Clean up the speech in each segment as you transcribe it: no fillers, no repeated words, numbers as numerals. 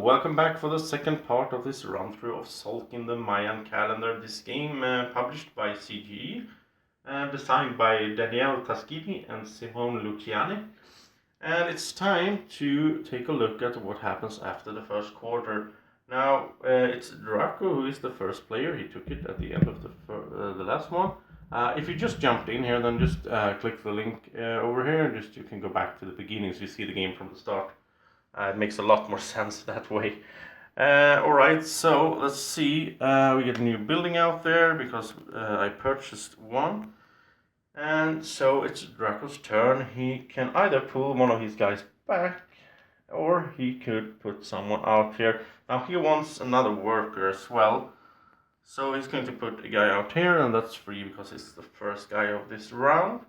welcome back for the second part of this run-through of Tzolkin The Mayan Calendar. This game published by CGE, designed by Danielle Taschini and Simone Luciani. And it's time to take a look at what happens after the first quarter. Now, it's Drako who is the first player. He took it at the end of the last one. If you just jumped in here, then just click the link over here, and you can go back to the beginning so you see the game from the start. It makes a lot more sense that way. Alright, so let's see. We get a new building out there because I purchased one. And so it's Drako's turn. He can either pull one of his guys back, or he could put someone out here. Now he wants another worker as well. So he's going to put a guy out here, and that's free because it's the first guy of this round.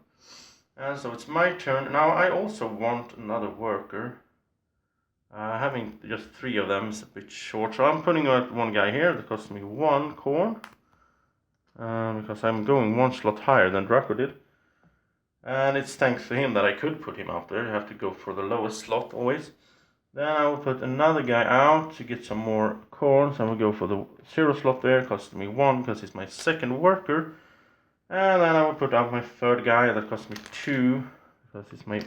And so it's my turn. Now I also want another worker. Having just 3 of them is a bit short, so I'm putting out one guy here that costs me 1 corn. Because I'm going 1 slot higher than Drako did. And it's thanks to him that I could put him out there. You have to go for the lowest slot always. Then I will put another guy out to get some more corns. I will go for the 0 slot there, costs me 1 because he's my second worker. And then I will put out my 3rd guy that costs me 2 because he's my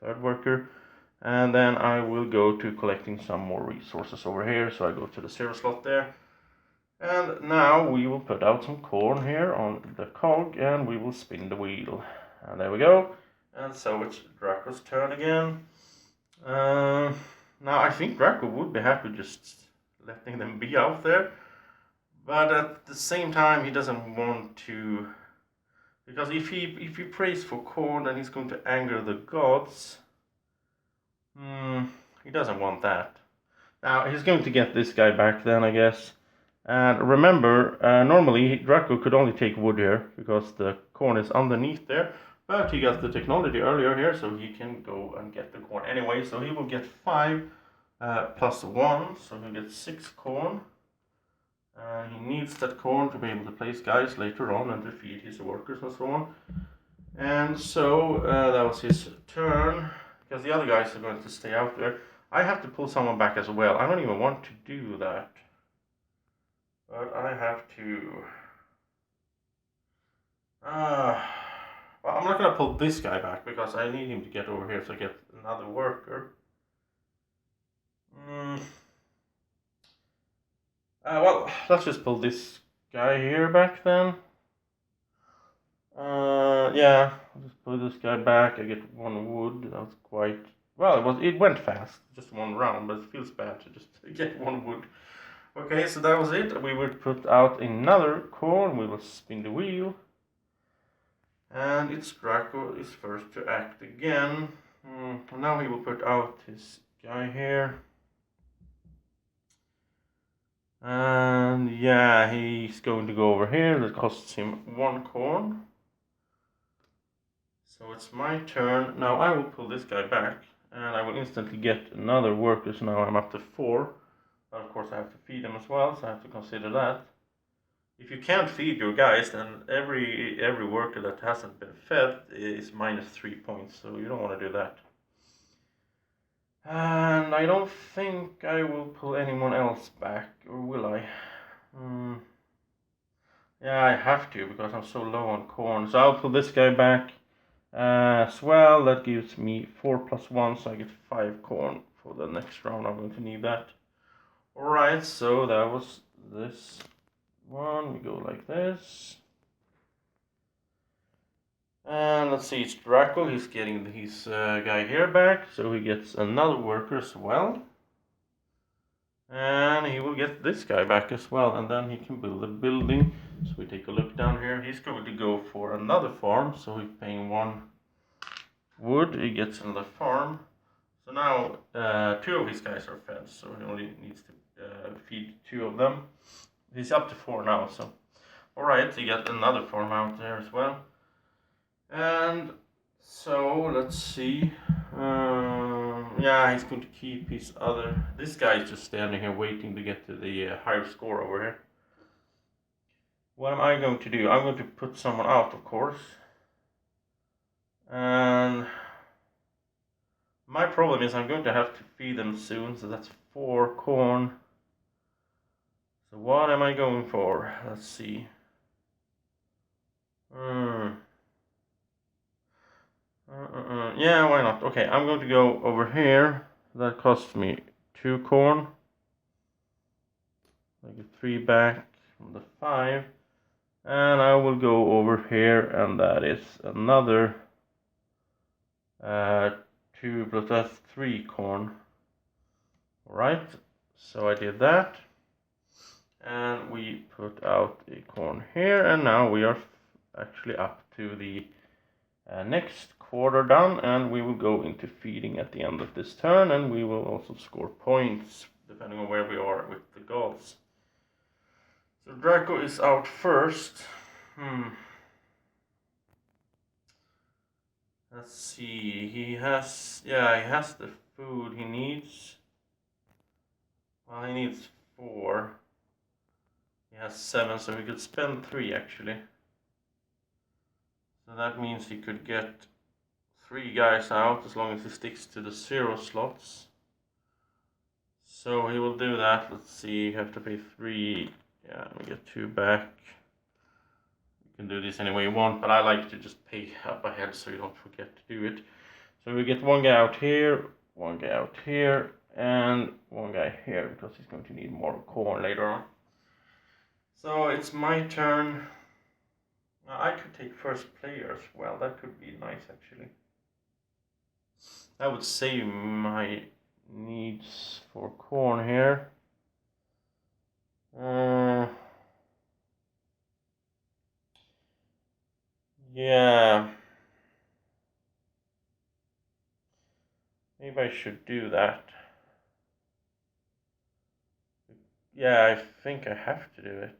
3rd worker. And then I will go to collecting some more resources over here. So I go to the 0 slot there. And now we will put out some corn here on the cog and we will spin the wheel. And there we go. And so it's Drako's turn again. Now I think Drako would be happy just letting them be out there. But at the same time he doesn't want to. Because if he prays for corn, then he's going to anger the gods. He doesn't want that. Now, he's going to get this guy back then, I guess. And remember, normally Drako could only take wood here, because the corn is underneath there. But he got the technology earlier here, so he can go and get the corn anyway. So he will get 5 plus 1, so he'll get 6 corn. He needs that corn to be able to place guys later on and defeat his workers and so on. And so that was his turn. Because the other guys are going to stay out there. I have to pull someone back as well. I don't even want to do that. But I have to. Well, I'm not going to pull this guy back because I need him to get over here to get another worker. Well, let's just pull this guy here back then. Yeah, I'll just pull this guy back. I get 1 wood. That was quite well. It went fast, just 1 round, but it feels bad to just get 1 wood. Okay, so that was it. We will put out another corn. We will spin the wheel, and it's Drako is first to act again. Now he will put out his guy here. And yeah, he's going to go over here. That costs him 1 corn. So it's my turn. Now I will pull this guy back. And I will instantly get another worker. So now I'm up to 4. But of course I have to feed them as well. So I have to consider that. If you can't feed your guys, then every worker that hasn't been fed is minus 3 points. So you don't want to do that. And I don't think I will pull anyone else back, or will I? Yeah, I have to because I'm so low on corn. So I'll pull this guy back as well. That gives me 4 plus 1, so I get 5 corn for the next round. I'm going to need that. Alright, so that was this one. We go like this. And let's see, it's Drako. He's getting his guy here back, so he gets another worker as well. And he will get this guy back as well, and then he can build a building. So we take a look down here. He's going to go for another farm, so he's paying 1 wood. He gets another farm. So now 2 of his guys are fed, so he only needs to feed 2 of them. He's up to 4 now, so alright, he got another farm out there as well. And so let's see. Yeah, he's going to keep his other. This guy is just standing here waiting to get to the higher score over here. What am I going to do? I'm going to put someone out, of course. And my problem is I'm going to have to feed them soon, so that's 4 corn. So what am I going for? Let's see. Yeah, why not? Okay, I'm going to go over here. That costs me 2 corn. I get 3 back from the 5. And I will go over here, and that is another 2 plus that's 3 corn. Alright, so I did that. And we put out a corn here, and now we are actually up to the next quarter done, and we will go into feeding at the end of this turn, and we will also score points depending on where we are with the gods. So Drako is out first. Let's see, he has the food he needs. Well, he needs 4. He has 7, so we could spend 3 actually. So that means he could get 3 guys out as long as he sticks to the 0 slots. So he will do that. Let's see, you have to pay 3. Yeah, we get 2 back. You can do this any way you want, but I like to just pay up ahead so you don't forget to do it. So we get 1 guy out here, 1 guy out here, and 1 guy here because he's going to need more corn later on. So it's my turn. I could take first player as well. That could be nice actually. That would save my needs for corn here. Yeah. Maybe I should do that. Yeah, I think I have to do it.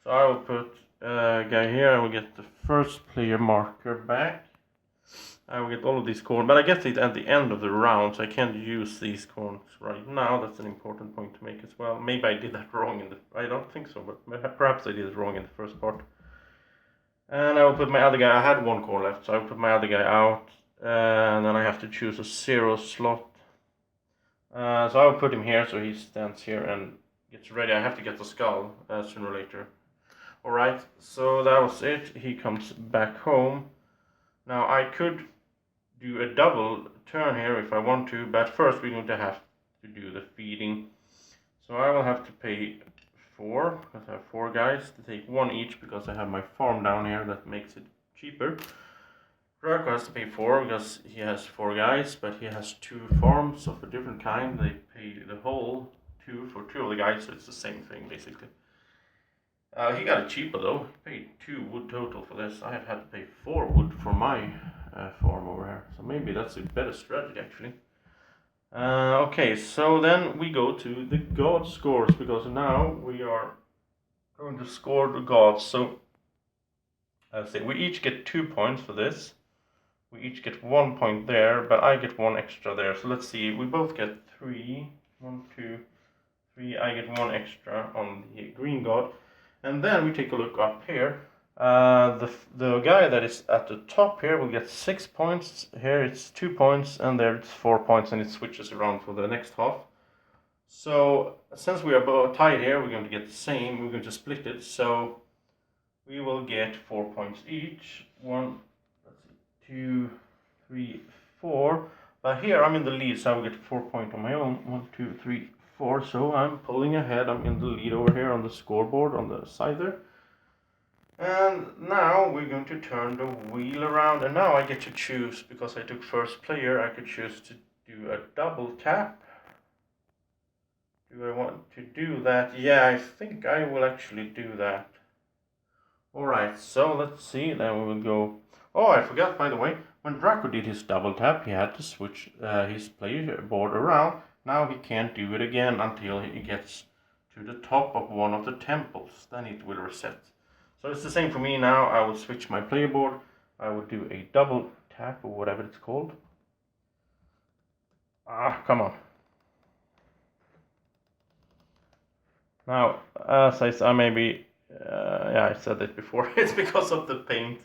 So I will put a guy here. I will get the first player marker back. I will get all of these corn, but I get it at the end of the round, so I can't use these corns right now. That's an important point to make as well. Maybe I did that wrong I don't think so, but perhaps I did it wrong in the first part. And I will put my other guy. I had 1 corn left, so I will put my other guy out, and then I have to choose a 0 slot. So I will put him here, so he stands here and gets ready. I have to get the skull sooner or later. Alright, so that was it. He comes back home. Now I could do a double turn here if I want to, but first we're going to have to do the feeding. So I will have to pay 4, because I have 4 guys, to take 1 each because I have my farm down here that makes it cheaper. Drako has to pay 4 because he has 4 guys, but he has 2 farms of a different kind. They pay the whole 2 for 2 of the guys, so it's the same thing basically. He got it cheaper though. He paid 2 wood total for this. I have had to pay 4 wood for my farm over here, so maybe that's a better strategy actually. Okay, so then we go to the god scores, because now we are going to score the gods. So let's see, we each get 2 points for this. We each get 1 point there, but I get 1 extra there. So let's see, we both get 3. 1, 2, 3. I get 1 extra on the green god. And then we take a look up here. The guy that is at the top here will get 6 points. Here it's 2 points, and there it's 4 points, and it switches around for the next half. So since we are both tied here, we're going to get the same. We're going to split it. So we will get 4 points each. 1, let's see, 2, 3, 4. But here I'm in the lead, so I will get 4 points on my own. 1, 2, 3, 4. So I'm pulling ahead. I'm in the lead over here on the scoreboard on the side there. And now we're going to turn the wheel around, and now I get to choose, because I took first player, I could choose to do a double tap. Do I want to do that? Yeah, I think I will actually do that. Alright, so let's see, then we will go... Oh, I forgot, by the way, when Drako did his double tap, he had to switch his player board around. Now he can't do it again until he gets to the top of one of the temples. Then it will reset. So it's the same for me now. I will switch my player board. I will do a double tap, or whatever it's called. Ah, come on. Now, as I said it before, it's because of the paint.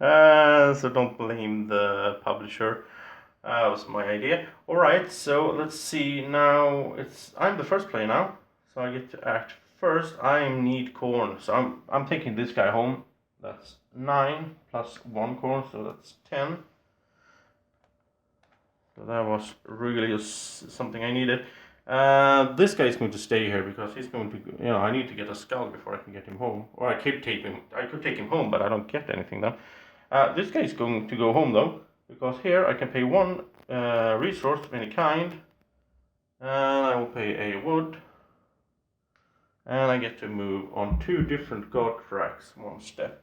So don't blame the publisher. That was my idea. Alright, so let's see. Now I'm the first player now, so I get to act first. I need corn, so I'm taking this guy home. That's 9 plus 1 corn, so that's 10. So that was really something I needed. This guy is going to stay here because he's going to, I need to get a skull before I can get him home. Or I could take him home, but I don't get anything then. This guy is going to go home though, because here I can pay 1 resource of any kind, and I will pay a wood, and I get to move on 2 different god tracks 1 step.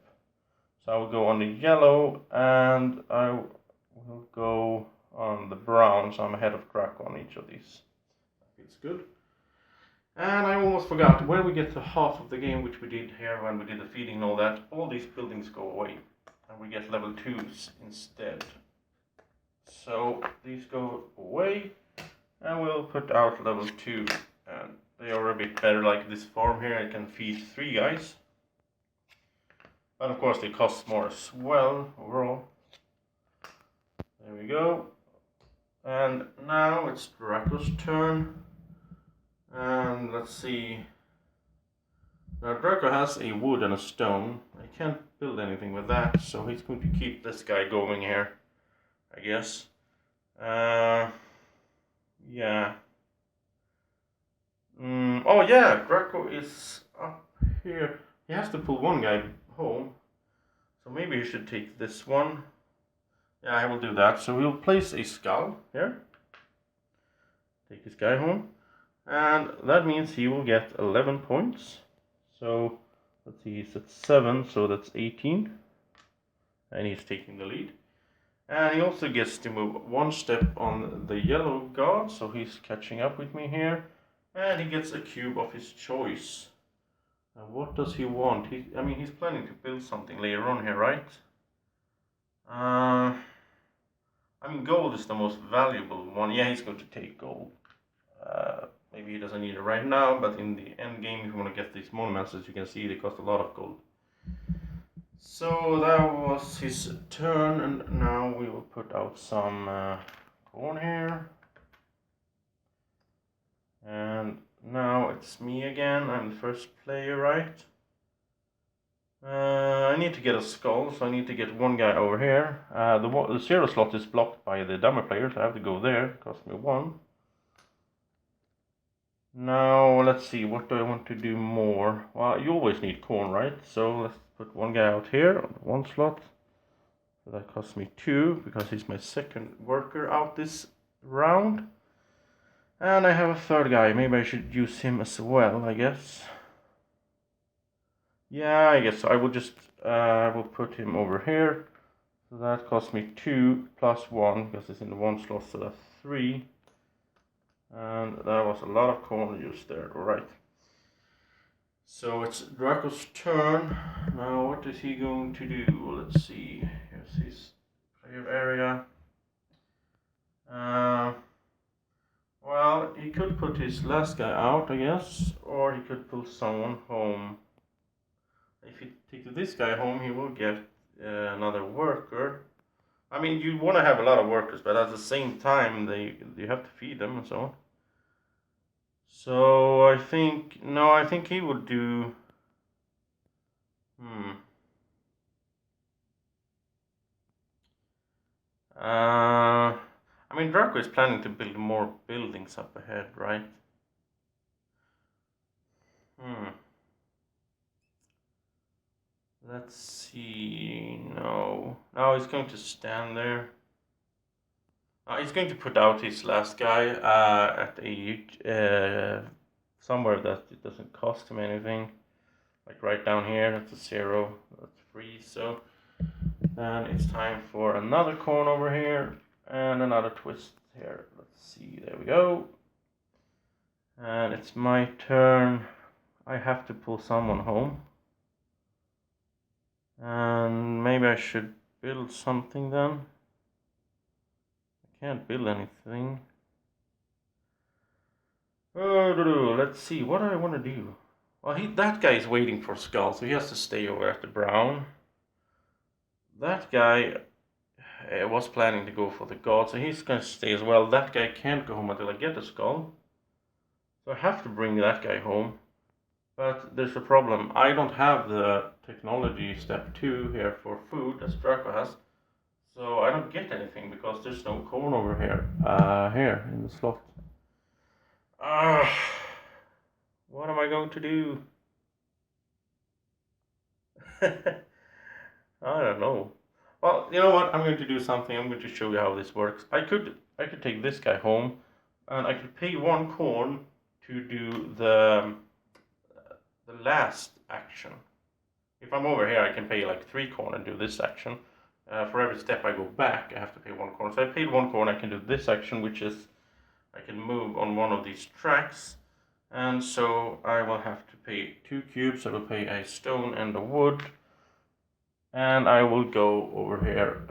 So I will go on the yellow, and I will go on the brown, so I'm ahead of Drako on each of these. It's good. And I almost forgot, when we get to half of the game, which we did here when we did the feeding and all that, all these buildings go away, and we get level 2s instead. So these go away, and we'll put out level 2, and they are a bit better. Like this farm here, I can feed 3 guys, but of course they cost more as well overall. There we go. And now it's Drako's turn, and let's see. Now Drako has a wood and a stone. I can't build anything with that, so he's going to keep this guy going here, I guess. Yeah. Oh yeah, Drako is up here. He has to pull 1 guy home, so maybe he should take this one. Yeah, I will do that. So we'll place a skull here. Take this guy home, and that means he will get 11 points. So let's see, he's at 7, so that's 18, and he's taking the lead. And he also gets to move 1 step on the yellow god, so he's catching up with me here. And he gets a cube of his choice. Now what does he want? He's planning to build something later on here, right? Gold is the most valuable one. Yeah, he's going to take gold. Maybe he doesn't need it right now, but in the end game, if you want to get these monuments, as you can see, they cost a lot of gold. So that was his turn, and now we will put out some corn here. And now it's me again. I'm the first player, right? I need to get a skull, so I need to get 1 guy over here. The 0 slot is blocked by the dumber player, so I have to go there. It costs me 1. Now, let's see, what do I want to do more? Well, you always need corn, right? So let's put 1 guy out here on 1 slot. So that costs me 2, because he's my 2nd worker out this round. And I have a 3rd guy. Maybe I should use him as well, I guess. Yeah, I guess so. I will just will put him over here. So that costs me 2 plus 1, because it's in the 1 slot, so that's 3. And that was a lot of corn used there, alright. So it's Drako's turn. Now what is he going to do? Let's see. Here's his player area. Well, he could put his last guy out, I guess, or he could pull someone home. If he takes this guy home, he will get another worker. You want to have a lot of workers, but at the same time, you have to feed them and so on. So I think he would do. Drako is planning to build more buildings up ahead, right? Let's see. No, he's going to stand there. He's going to put out his last guy at a somewhere that it doesn't cost him anything. Like right down here, that's a 0, that's free. So then it's time for another corn over here and another twist here. Let's see, there we go. And it's my turn. I have to pull someone home. And maybe I should build something then. I can't build anything. Let's see, what do I want to do? Well, that guy is waiting for skull, so he has to stay over at the brown. That guy was planning to go for the god, so he's gonna stay as well. That guy can't go home until I get the skull. So I have to bring that guy home. But there's a problem. I don't have the technology step 2 here for food as Drako has. So I don't get anything because there's no corn over here. Here in the slot. What am I going to do? I don't know. Well, you know what? I'm going to do something. I'm going to show you how this works. I could take this guy home, and I could pay 1 corn to do the last action. If I'm over here, I can pay like 3 corn and do this action. For every step I go back, I have to pay 1 corn. So I paid 1 corn. I can do this action, which is I can move on one of these tracks. And so I will have to pay 2 cubes. I will pay a stone and a wood. And I will go over here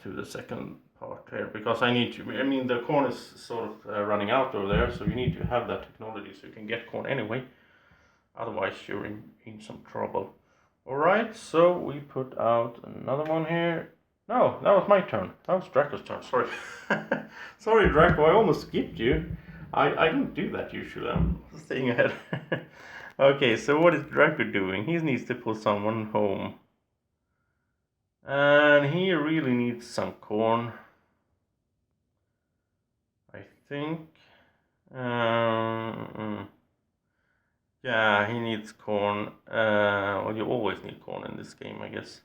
to the second part here because I need to. I mean, the corn is sort of running out over there, so you need to have that technology so you can get corn anyway. Otherwise, you're in some trouble. Alright, so we put out another one here. No, that was my turn. That was Draco's turn. Sorry. Sorry, Drako, I almost skipped you. I don't do that usually. I'm staying ahead. Okay, so what is Drako doing? He needs to pull someone home. And he really needs some corn, I think. Yeah, he needs corn. Well, you always need corn in this game, I guess.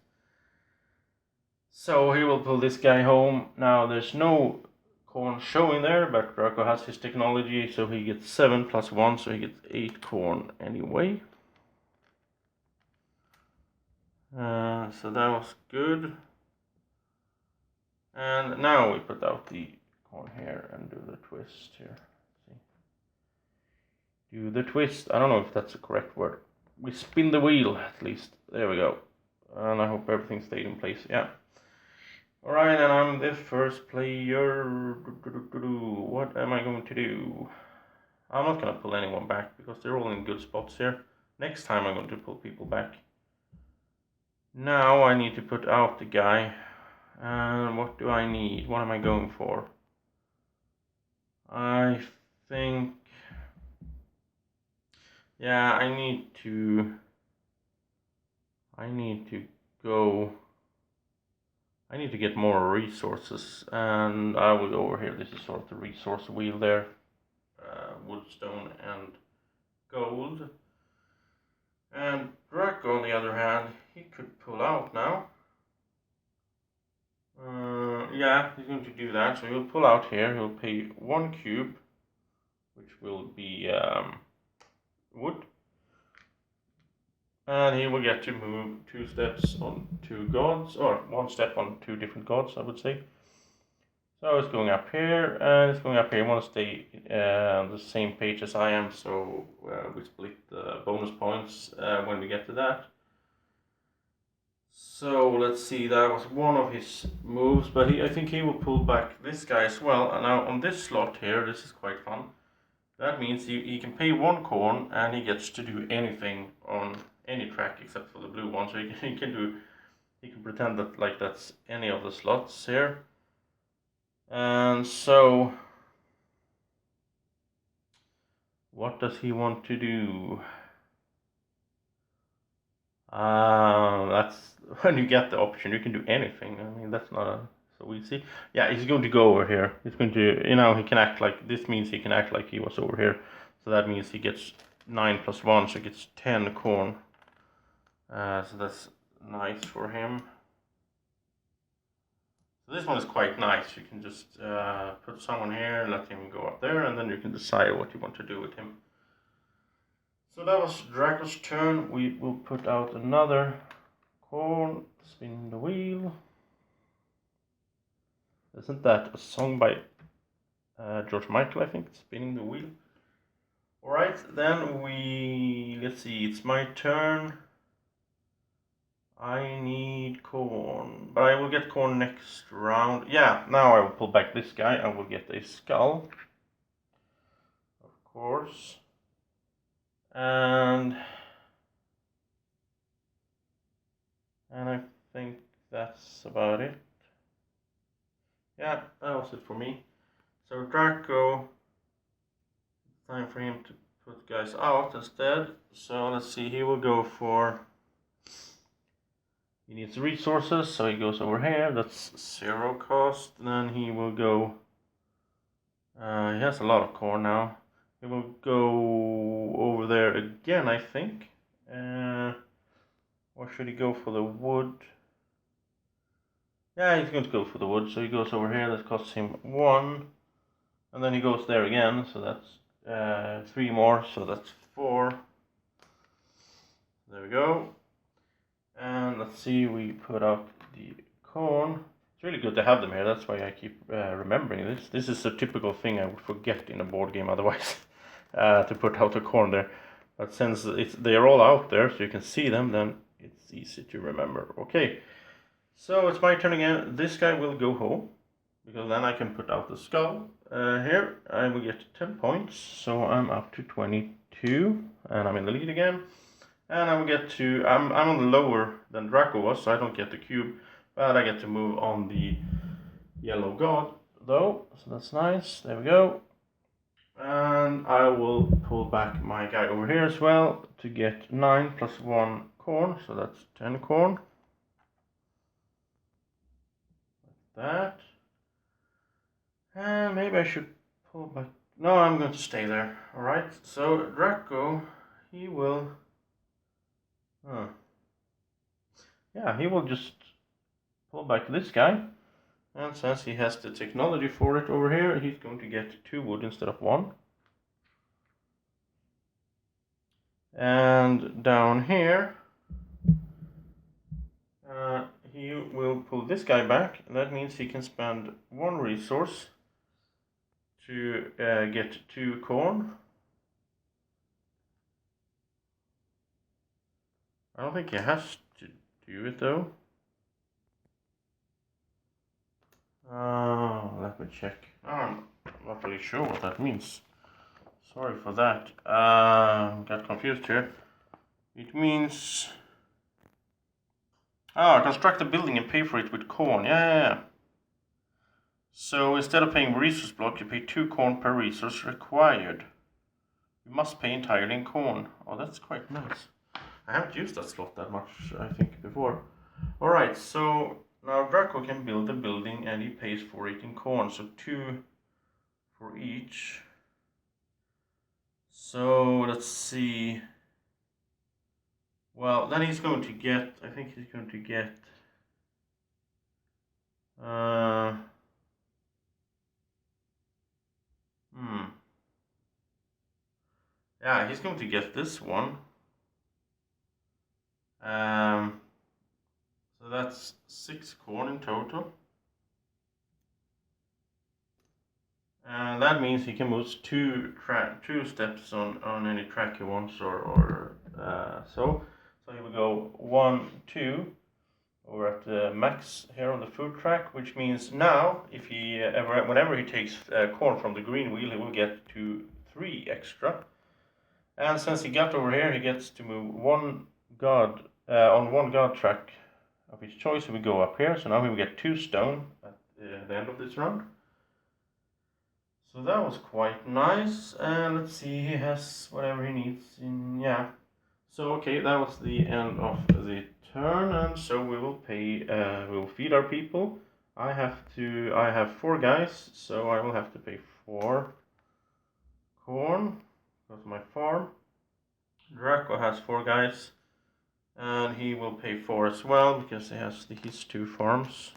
So he will pull this guy home. Now, there's no corn showing there, but Drako has his technology, so he gets 7 plus 1, so he gets 8 corn anyway. So that was good. And now we put out the corn here and do the twist here. See. Do the twist. I don't know if that's the correct word. We spin the wheel at least. There we go. And I hope everything stayed in place. Yeah. Alright, and I'm the first player. What am I going to do? I'm not going to pull anyone back because they're all in good spots here. Next time I'm going to pull people back. Now I need to put out the guy. And what do I need? What am I going for? I think... Yeah, I need to go... I need to get more resources, and I will go over here. This is sort of the resource wheel there. Wood, stone, and gold. And Drako, on the other hand, he could pull out now. Yeah, he's going to do that. So he'll pull out here. He'll pay 1 cube, which will be wood. And he will get to move 2 steps on 2 gods, or 1 step on 2 different gods, I would say. So it's going up here, and it's going up here. You want to stay on the same page as I am, so we split the bonus points when we get to that. So let's see, that was one of his moves, but I think he will pull back this guy as well. And now on this slot here, this is quite fun. That means he can pay 1 corn and he gets to do anything on any track except for the blue one. So he can pretend that like that's any of the slots here. And so what does he want to do? That's when you get the option, you can do anything. I mean, that's not so easy. Yeah, he's going to go over here. He's going to, he can act like, this means he can act like he was over here. So that means he gets 9 plus 1, so he gets 10 corn. So that's nice for him. So this one is quite nice. You can just put someone here, let him go up there, and then you can decide what you want to do with him. So that was Drako's turn. We will put out another corn, spin the wheel. Isn't that a song by George Michael, I think, Spinning the Wheel? Alright, then let's see, it's my turn. I need corn, but I will get corn next round. Yeah, now I will pull back this guy. I will get a skull, of course. And I think that's about it. yeah, that was it for me. So Drako, time for him to put guys out instead. So let's see, he will go for... He needs resources, so he goes over here. That's 0 cost. Then he will go... he has a lot of corn now. He will go over there again, I think. Or should he go for the wood? Yeah, he's going to go for the wood. So he goes over here. That costs him 1. And then he goes there again. So that's 3 more. So that's 4. There we go. And let's see, we put up the corn. It's really good to have them here. That's why I keep remembering this. This is a typical thing I would forget in a board game otherwise. To put out the corn there. But since they're all out there, so you can see them, then it's easy to remember. Okay, so it's my turn again. This guy will go home, because then I can put out the skull. Here, I will get 10 points, so I'm up to 22, and I'm in the lead again. And I will get to, I'm on lower than Drako was, so I don't get the cube, but I get to move on the yellow god, though, so that's nice. There we go. And I will pull back my guy over here as well to get 9 plus 1 corn, so that's 10 corn. Like that. And maybe I should pull back. No, I'm going to stay there. Alright, so Drako, he will... Yeah, he will just pull back this guy. And since he has the technology for it over here, he's going to get 2 wood instead of 1. And down here, he will pull this guy back. That means he can spend 1 resource to get 2 corn. I don't think he has to do it though. Let me check. I'm not really sure what that means. Sorry for that. Got confused here. It means... construct a building and pay for it with corn. Yeah. So instead of paying resource block, you pay 2 corn per resource required. You must pay entirely in corn. Oh, that's quite nice. I haven't used that slot that much, I think, before. Alright, so now Drako can build a building and he pays for it in corn. So 2 for each. So let's see. Well, then he's going to get, I think he's going to get... Yeah, he's going to get this one. So that's 6 corn in total. And that means he can move 2 steps on any track he wants, or so. So he will go 1, 2 over at the max here on the food track, which means now if he whenever he takes corn from the green wheel, he will get 2, 3 extra. And since he got over here, he gets to move 1 god on 1 god track of his choice. He will go up here, so now he will get 2 stone at the end of this round. So that was quite nice. And let's see, he has whatever he needs in, yeah. So okay, that was the end of the turn, and so we will pay, we will feed our people. I have 4 guys, so I will have to pay 4 corn. That's my farm. Drako has 4 guys, and he will pay 4 as well because he has his 2 farms.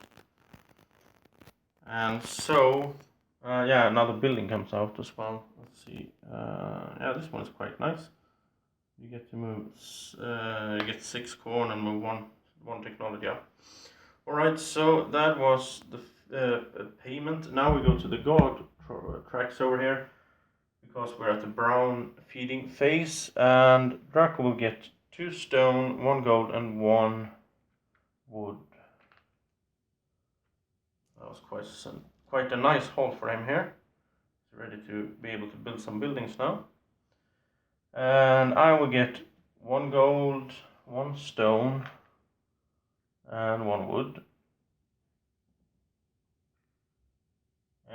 And so, yeah, another building comes out as well. Let's see. Yeah, this one is quite nice. You get to move, you get 6 corn and move one technology up. Alright, so that was the payment. Now we go to the god tracks over here, because we're at the brown feeding phase, and Drako will get 2 stone, 1 gold, and 1 wood. That was quite a nice haul for him here. He's ready to be able to build some buildings now. And I will get 1 gold, 1 stone, and 1 wood.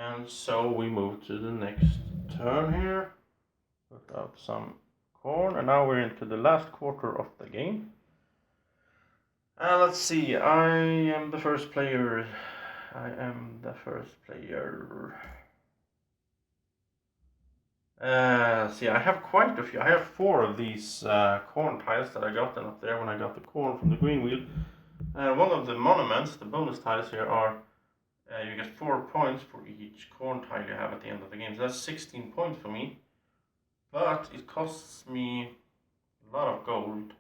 And so we move to the next turn here. Put out some corn, and now we're into the last quarter of the game. Let's see, I am the first player. See, I have quite a few. I have 4 of these corn tiles that I got up there when I got the corn from the green wheel. One of the monuments, the bonus tiles here, are you get 4 points for each corn tile you have at the end of the game. So that's 16 points for me. But it costs me a lot of gold.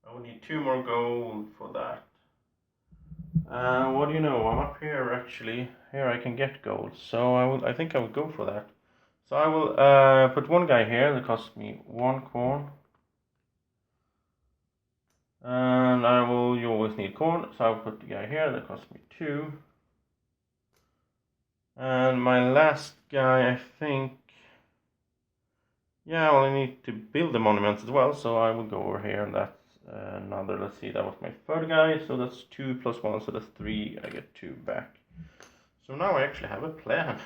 I would need 2 more gold for that. What do you know? I'm up here actually. Here I can get gold, so I think I will go for that. So I will put one guy here that costs me 1 corn. And you always need corn, so I'll put the guy here that costs me 2. And my last guy, I think, yeah, well, I need to build the monuments as well, so I will go over here, and that's another, let's see, that was my 3rd guy, so that's 2 plus 1, so that's 3, I get 2 back. So now I actually have a plan.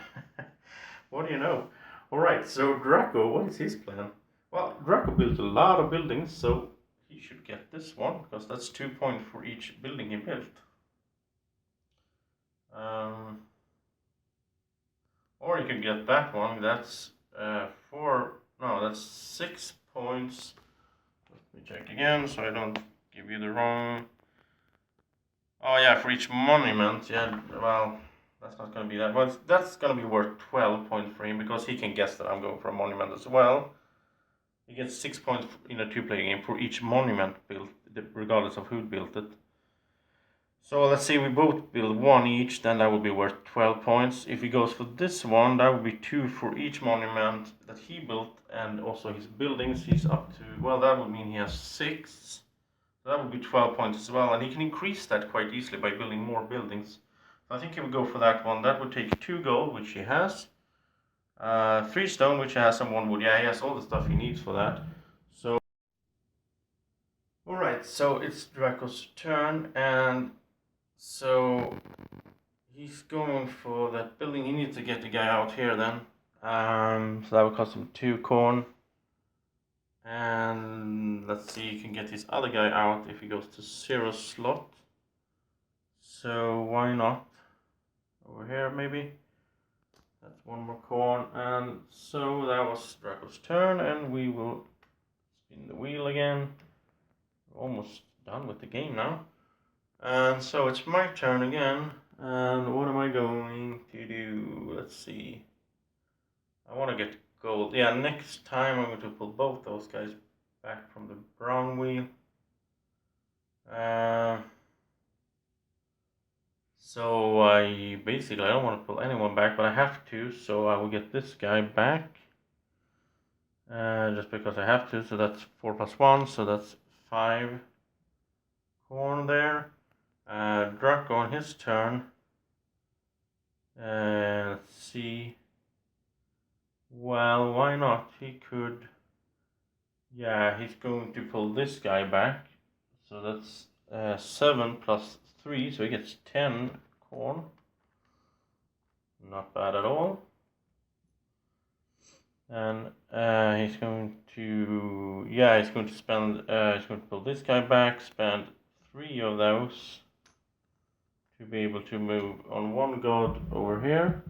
What do you know? Alright, so Drako, what is his plan? Well, Drako built a lot of buildings, so he should get this one, because that's 2 points for each building he built. Or you can get that one, that's 6 points. Let me check again, so I don't give you the wrong... Oh yeah, for each monument, yeah, well, that's not going to be that. Well, that's going to be worth 12 points for him, because he can guess that I'm going for a monument as well. He gets 6 points in a 2-player game for each monument built, regardless of who built it. So let's say we both build 1 each, then that would be worth 12 points. If he goes for this one, that would be 2 for each monument that he built, and also his buildings. He's up to, well, that would mean he has 6. So that would be 12 points as well, and he can increase that quite easily by building more buildings. So I think he would go for that one. That would take 2 gold, which he has. 3 stone, which he has, and 1 wood. Yeah, he has all the stuff he needs for that. So, alright, so it's Drako's turn, and so he's going for that building. He needs to get the guy out here then. So that will cost him 2 corn. And let's see, you can get this other guy out if he goes to 0 slot. So why not? Over here maybe. That's 1 more corn. And so that was Drako's turn, and we will spin the wheel again. We're almost done with the game now. And so it's my turn again. And what am I going to do? Let's see. I want to get gold. Yeah, next time I'm going to pull both those guys back from the brown wheel. So I don't want to pull anyone back, but I have to. So I will get this guy back. Just because I have to. So that's 4 plus 1. So that's 5 corn there. Drako on his turn. Let's see. Well, why not? He could... Yeah, he's going to pull this guy back. So that's 7 plus 3, so he gets 10 corn. Not bad at all. And he's going to... Yeah, he's going to spend... he's going to pull this guy back, spend 3 of those to be able to move on 1 god over here.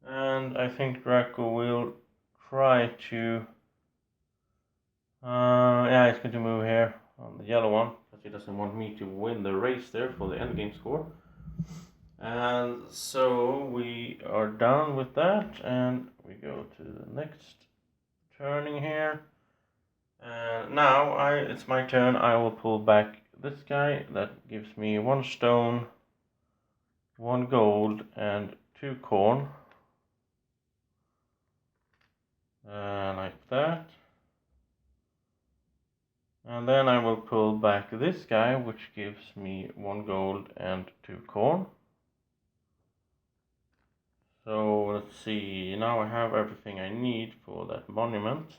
And I think Drako will try to... yeah, he's going to move here on the yellow one, because he doesn't want me to win the race there for the endgame score. And so we are done with that, and we go to the next turning here. And now it's my turn. I will pull back this guy. That gives me 1 stone, 1 gold, and 2 corn. Like that. And then I will pull back this guy, which gives me 1 gold and 2 corn. So let's see, now I have everything I need for that monument.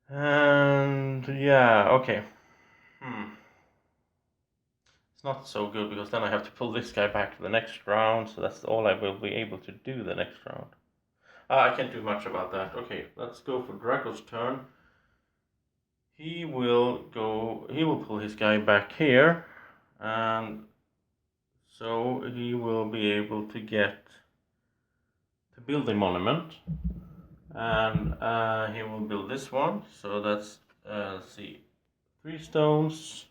And yeah, okay. It's not so good because then I have to pull this guy back to the next round, so that's all I will be able to do the next round. I can't do much about that. Okay, let's go for Drako's turn. He will pull his guy back here, and so he will be able to build a monument, and he will build this one. So that's let's see, 3 stones,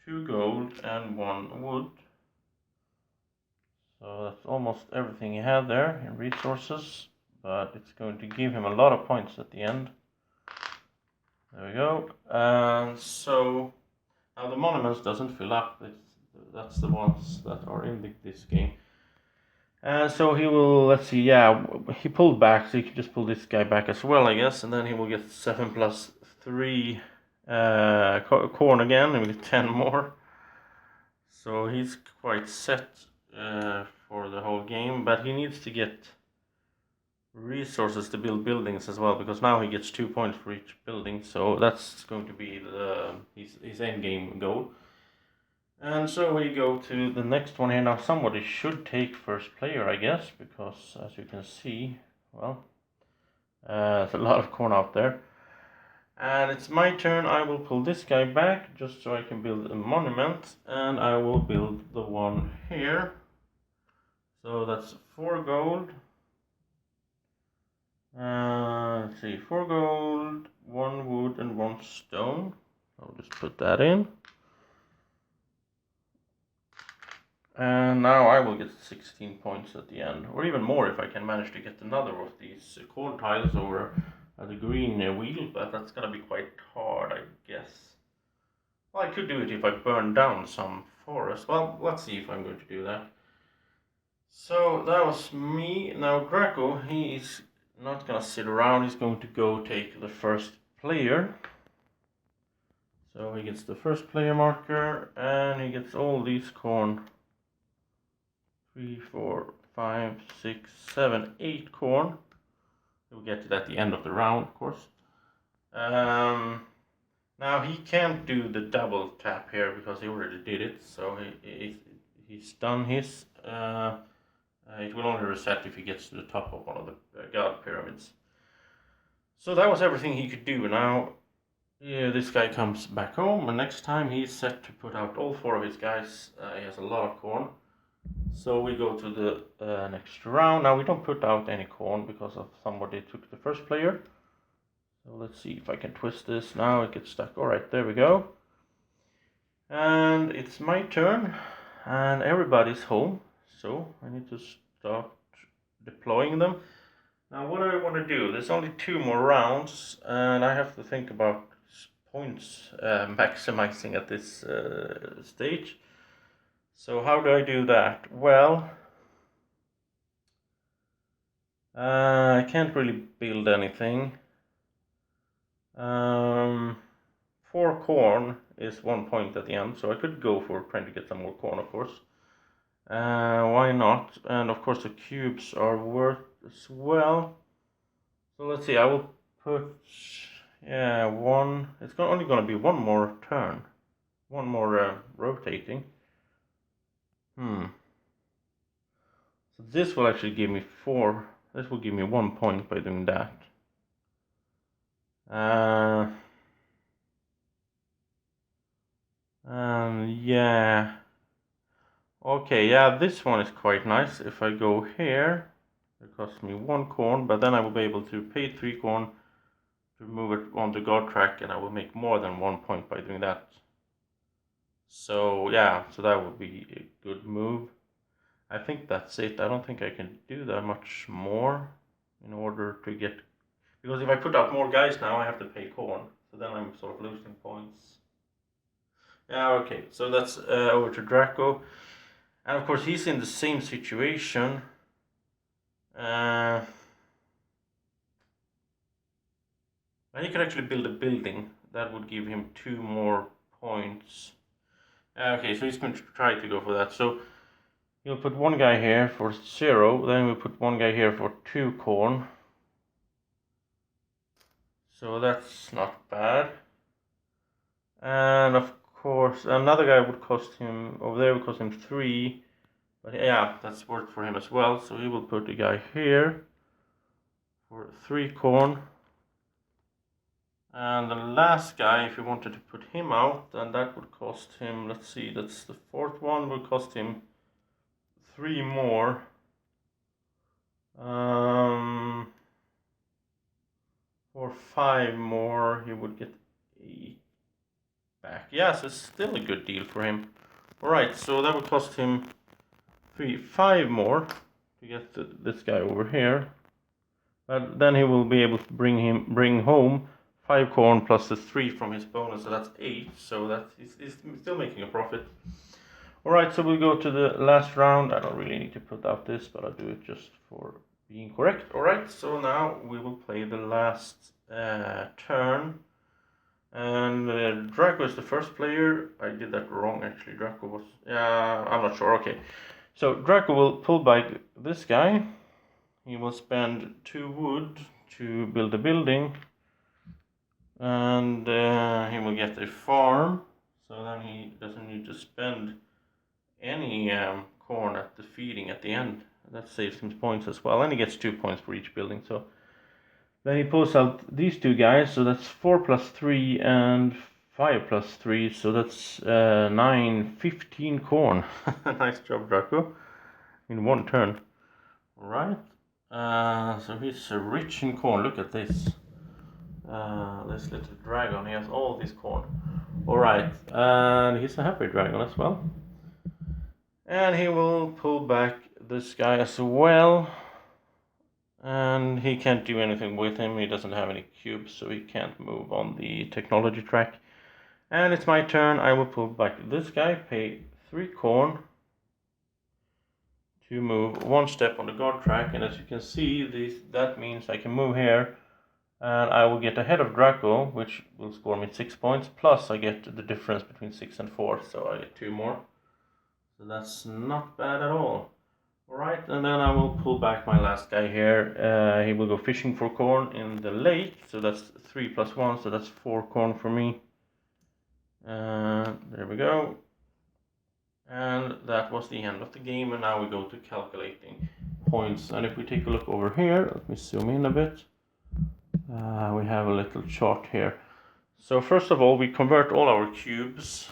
2 gold, and 1 wood. So that's almost everything he had there in resources, but it's going to give him a lot of points at the end. There we go. And so now the monuments doesn't fill up. That's the ones that are in this game. And so he will, let's see, yeah, he pulled back, so you can just pull this guy back as well, I guess, and then he will get 7 plus 3 corn again, and we get 10 more. So he's quite set for the whole game, but he needs to get resources to build buildings as well, because now he gets 2 points for each building, so that's going to be his end game goal. And so we go to the next one here. Now somebody should take first player, I guess, because as you can see, well, there's a lot of corn out there. And it's my turn. I will pull this guy back just so I can build a monument, and I will build the one here. So that's 4 gold. Let's see, 4 gold, 1 wood, and 1 stone. I'll just put that in. And now I will get 16 points at the end, or even more if I can manage to get another of these corn tiles over the green wheel, but that's gonna be quite hard, I guess. Well, I could do it if I burn down some forest. Well, let's see if I'm going to do that. So that was me. Now Drako, he's not gonna sit around, he's going to go take the first player. So he gets the first player marker, and he gets all these corn. 3, 4, 5, 6, 7, 8 corn. We'll get to that at the end of the round, of course. Now he can't do the double tap here because he already did it, so he's done his. It will only reset if he gets to the top of one of the god pyramids. So that was everything he could do. Now, yeah, this guy comes back home, and next time he's set to put out all 4 of his guys. He has a lot of corn. So we go to the next round. Now we don't put out any corn because of somebody took the first player. So let's see if I can twist this. Now it gets stuck. Alright, there we go. And it's my turn. And everybody's home. So I need to start deploying them. Now what do I want to do? There's only 2 more rounds. And I have to think about points maximizing at this stage. So how do I do that? Well, I can't really build anything. 4 corn is 1 point at the end, so I could go for trying to get some more corn, of course. Why not? And of course the cubes are worth as well. So let's see, I will put, yeah, 1. It's only going to be 1 more turn. 1 more rotating. So this will actually give me 4. This will give me 1 point by doing that. Yeah. Okay, yeah, this one is quite nice. If I go here, it costs me 1 corn, but then I will be able to pay 3 corn to move it on the god track, and I will make more than 1 point by doing that. So yeah, so that would be a good move. I think that's it. I don't think I can do that much more in order to get, because if I put out more guys now, I have to pay corn, so then I'm sort of losing points. Yeah, okay, so that's over to Drako, and of course he's in the same situation. And he could actually build a building that would give him 2 more points. Okay, so he's going to try to go for that. So he'll put 1 guy here for 0, then we'll put 1 guy here for 2 corn. So that's not bad. And of course, another guy would cost him, over there would cost him 3. But yeah, that's worth for him as well. So he will put a guy here for 3 corn. And the last guy, if you wanted to put him out, then that would cost him, let's see, that's the 4th one, will cost him 3 more. For 5 more, he would get 8 back. Yes, it's still a good deal for him. Alright, so that would cost him 5 more to get this guy over here. But then he will be able to bring home 5 corn plus the 3 from his bonus, so that's 8. So that is still making a profit. Alright, so we'll go to the last round. I don't really need to put out this, but I'll do it just for being correct. Alright, so now we will play the last turn. And Drako is the first player. I did that wrong actually. Drako was... I'm not sure. Okay. So Drako will pull back this guy. He will spend 2 wood to build a building. And he will get a farm. So then he doesn't need to spend any corn at the feeding at the end. That saves him points as well. And he gets 2 points for each building. So then he pulls out these 2 guys. So that's 4 plus 3 and 5 plus 3. So that's 9, 15 corn. Nice job, Drako. In 1 turn. Alright. So he's rich in corn. Look at this. This little dragon. He has all this corn. Alright. And he's a happy dragon as well. And he will pull back this guy as well. And he can't do anything with him. He doesn't have any cubes, so he can't move on the technology track. And it's my turn. I will pull back this guy, pay 3 corn to move 1 step on the guard track. And as you can see, that means I can move here. And I will get ahead of Drako, which will score me 6 points. Plus I get the difference between 6 and 4, so I get 2 more. So that's not bad at all. Alright, and then I will pull back my last guy here. He will go fishing for corn in the lake. So that's 3 plus 1, so that's 4 corn for me. There we go. And that was the end of the game, and now we go to calculating points. And if we take a look over here, let me zoom in a bit. We have a little chart here. So first of all, we convert all our cubes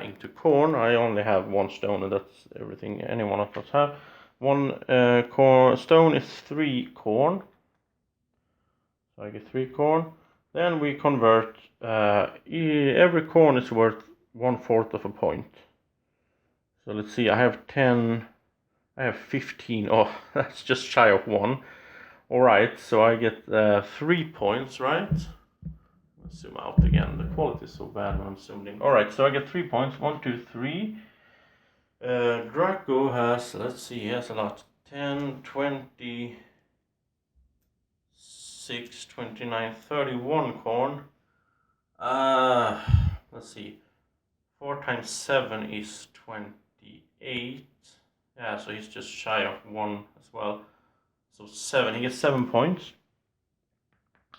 into corn. I only have 1 stone, and that's everything any one of us have. 1 stone is 3 corn. So I get 3 corn. Then we convert, every corn is worth 1/4 of a point. So let's see, I have 10, I have 15, oh, that's just shy of 1. Alright, so I get 3 points, right? Let's zoom out again, the quality is so bad when I'm zoomed in. Alright, so I get 3 points, 1, 2, 3. Drako has, let's see, he has a lot. 10, 20, 6, 29, 31 corn. Let's see, 4 times 7 is 28. Yeah, so he's just shy of 1 as well. So 7, he gets 7 points.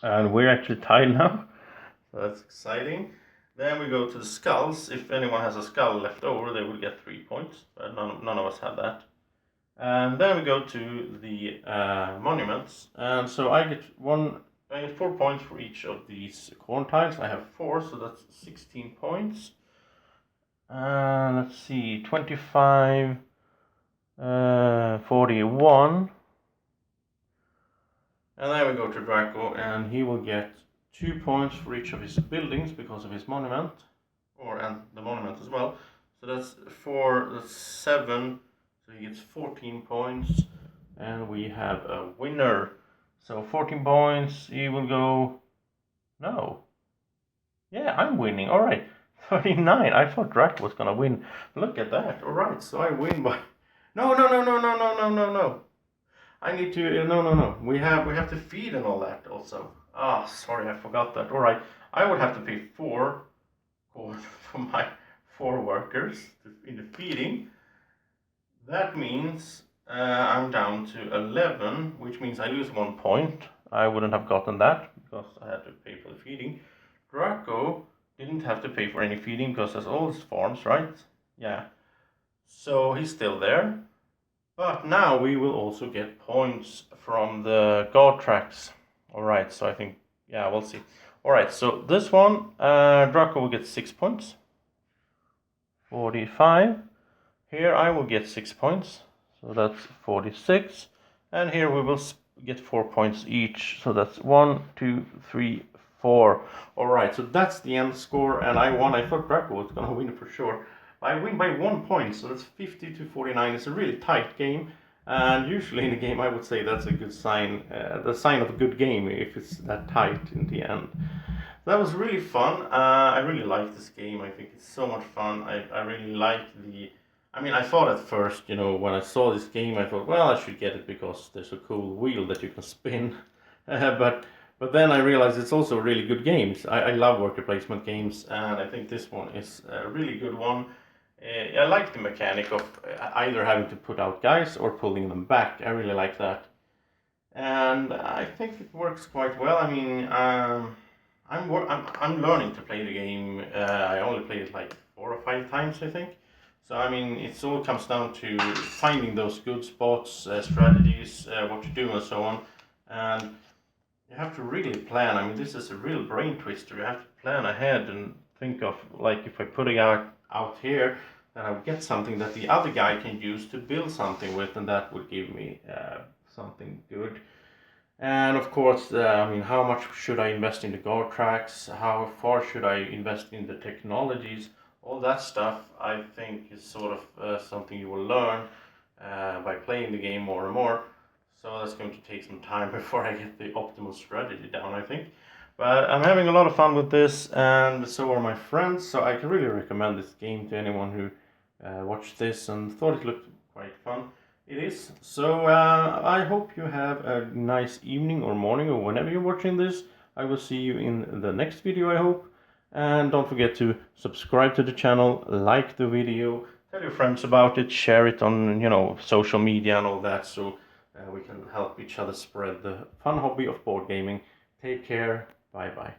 And we're actually tied now. So that's exciting. Then we go to the skulls. If anyone has a skull left over, they will get 3 points. But none of us have that. And then we go to the monuments. And so I get 4 points for each of these corn tiles. I have 4, so that's 16 points. Let's see, 25, 41. And then we go to Drako, and he will get 2 points for each of his buildings because of his monument, and the monument as well. So that's 4, that's 7, so he gets 14 points, and we have a winner. So 14 points, he will go, no. Yeah, I'm winning, alright. 39, I thought Drako was gonna win. Look at that, alright, so I win by... No. I need to, no. We have to feed and all that also. Ah, sorry, I forgot that. Alright, I would have to pay 4 for my 4 workers in the feeding. That means I'm down to 11, which means I lose 1 point. I wouldn't have gotten that because I had to pay for the feeding. Drako didn't have to pay for any feeding because that's all his farms, right? Yeah. So he's still there. But now we will also get points from the guard tracks. Alright, so I think, yeah, we'll see. Alright, so this one, Drako will get 6 points. 45. Here I will get 6 points, so that's 46. And here we will get 4 points each, so that's 1, 2, 3, 4. Alright, so that's the end score, and I won. I thought Drako was gonna win for sure. I win by 1 point, so that's 50 to 49. It's a really tight game, and usually in a game I would say that's a good sign, the sign of a good game if it's that tight in the end. That was really fun. I really like this game. I think it's so much fun. I really like the... I mean, I thought at first, you know, when I saw this game, I thought, well, I should get it because there's a cool wheel that you can spin. But then I realized it's also really good games. I love worker placement games, and I think this one is a really good one. I like the mechanic of either having to put out guys or pulling them back. I really like that. And I think it works quite well. I mean, I'm learning to play the game. I only played it like 4 or 5 times, I think. So I mean, it all comes down to finding those good spots, strategies, what to do, and so on. And you have to really plan. I mean, this is a real brain twister. You have to plan ahead and think of, like, if I put it out here, then I would get something that the other guy can use to build something with, and that would give me something good. And of course, I mean, how much should I invest in the guard tracks? How far should I invest in the technologies? All that stuff, I think, is sort of something you will learn by playing the game more and more. So that's going to take some time before I get the optimal strategy down, I think. But I'm having a lot of fun with this, and so are my friends. So I can really recommend this game to anyone who watched this and thought it looked quite fun. It is. So I hope you have a nice evening or morning or whenever you're watching this. I will see you in the next video, I hope. And don't forget to subscribe to the channel, like the video, tell your friends about it, share it on, you know, social media and all that, so we can help each other spread the fun hobby of board gaming. Take care. Bye bye.